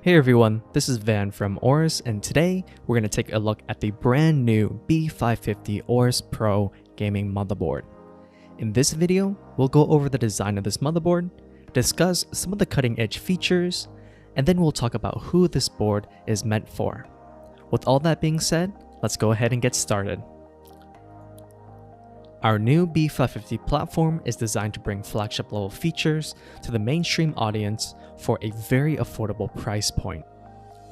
Hey everyone, this is Van from Aorus, and today we're going to take a look at the brand new B550 Aorus Pro gaming motherboard. In this video, we'll go over the design of this motherboard, discuss some of the cutting edge features, and then we'll talk about who this board is meant for. With all that being said, let's go ahead and get started. Our new B550 platform is designed to bring flagship level features to the mainstream audience for a very affordable price point.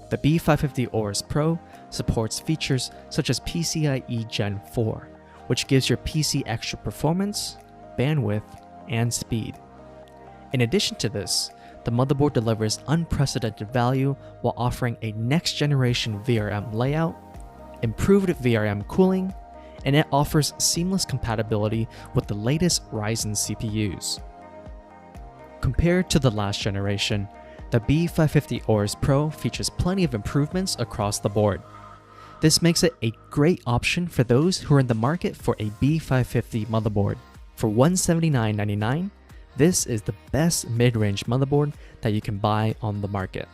The B550 Aorus Pro supports features such as PCIe Gen 4, which gives your PC extra performance, bandwidth, and speed. In addition to this, the motherboard delivers unprecedented value while offering a next-generation VRM layout, improved VRM cooling, and it offers seamless compatibility with the latest Ryzen CPUs. Compared to the last generation, the B550 Aorus Pro features plenty of improvements across the board. This makes it a great option for those who are in the market for a B550 motherboard. For $179.99, this is the best mid-range motherboard that you can buy on the market.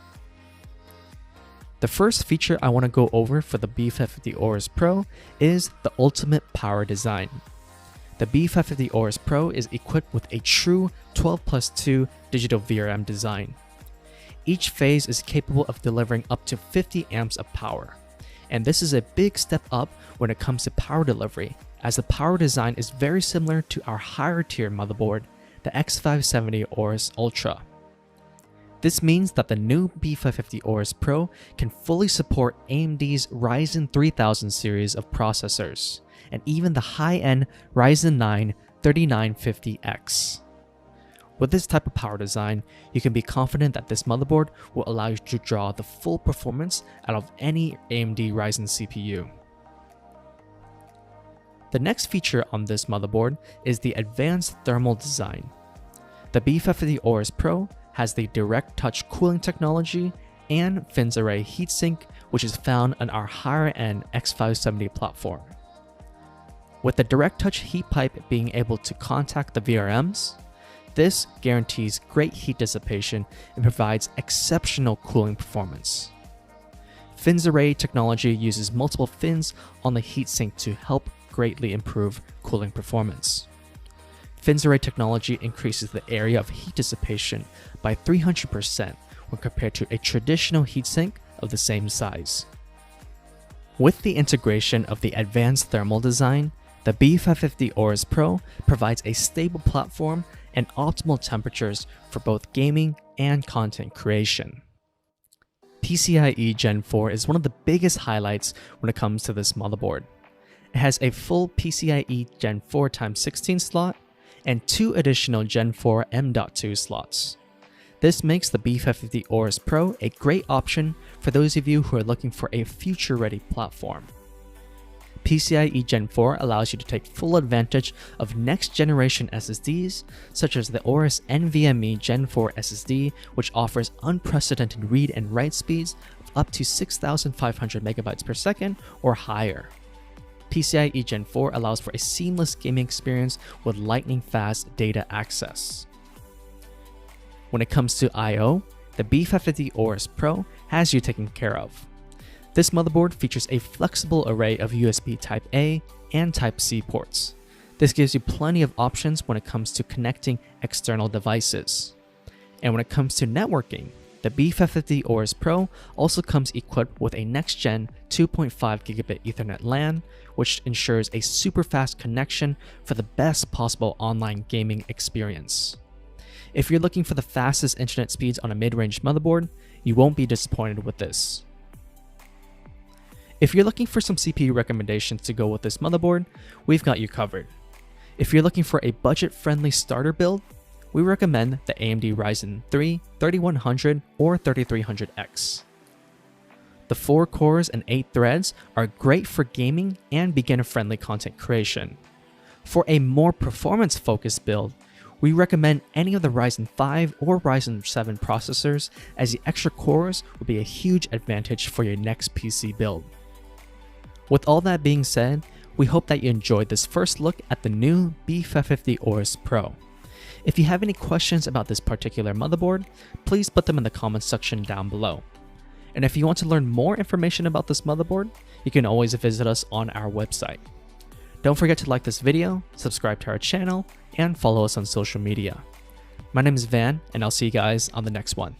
The first feature I want to go over for the B550 Aorus Pro is the ultimate power design. The B550 Aorus Pro is equipped with a true 12+2 digital VRM design. Each phase is capable of delivering up to 50 amps of power, and this is a big step up when it comes to power delivery, as the power design is very similar to our higher tier motherboard, the X570 Aorus Ultra. This means that the new B550 Aorus Pro can fully support AMD's Ryzen 3000 series of processors, and even the high-end Ryzen 9 3950X. With this type of power design, you can be confident that this motherboard will allow you to draw the full performance out of any AMD Ryzen CPU. The next feature on this motherboard is the advanced thermal design. The B550 Aorus Pro has the direct touch cooling technology and fins array heatsink, which is found on our higher end X570 platform. With the direct touch heat pipe being able to contact the VRMs, this guarantees great heat dissipation and provides exceptional cooling performance. Fins array technology uses multiple fins on the heatsink to help greatly improve cooling performance. Fins array technology increases the area of heat dissipation by 300% when compared to a traditional heatsink of the same size. With the integration of the advanced thermal design, the B550 Aorus Pro provides a stable platform and optimal temperatures for both gaming and content creation. PCIe Gen 4 is one of the biggest highlights when it comes to this motherboard. It has a full PCIe Gen 4 x 16 slot and 2 additional Gen 4 M.2 slots. This makes the B550 Aorus Pro a great option for those of you who are looking for a future-ready platform. PCIe Gen 4 allows you to take full advantage of next-generation SSDs, such as the Aorus NVMe Gen 4 SSD, which offers unprecedented read and write speeds of up to 6,500 megabytes per second or higher. PCIe Gen 4 allows for a seamless gaming experience with lightning-fast data access. When it comes to I/O, the B550 Aorus Pro has you taken care of. This motherboard features a flexible array of USB Type-A and Type-C ports. This gives you plenty of options when it comes to connecting external devices. And when it comes to networking, the B550 Aorus Pro also comes equipped with a next-gen 2.5 gigabit Ethernet LAN, which ensures a super fast connection for the best possible online gaming experience. If you're looking for the fastest internet speeds on a mid-range motherboard, you won't be disappointed with this. If you're looking for some CPU recommendations to go with this motherboard, we've got you covered. If you're looking for a budget-friendly starter build, we recommend the AMD Ryzen 3 3100 or 3300X. The 4 cores and 8 threads are great for gaming and beginner-friendly content creation. For a more performance-focused build, we recommend any of the Ryzen 5 or Ryzen 7 processors, as the extra cores will be a huge advantage for your next PC build. With all that being said, we hope that you enjoyed this first look at the new B550 Aorus Pro. If you have any questions about this particular motherboard, please put them in the comments section down below. And if you want to learn more information about this motherboard, you can always visit us on our website. Don't forget to like this video, subscribe to our channel, and follow us on social media. My name is Van, and I'll see you guys on the next one.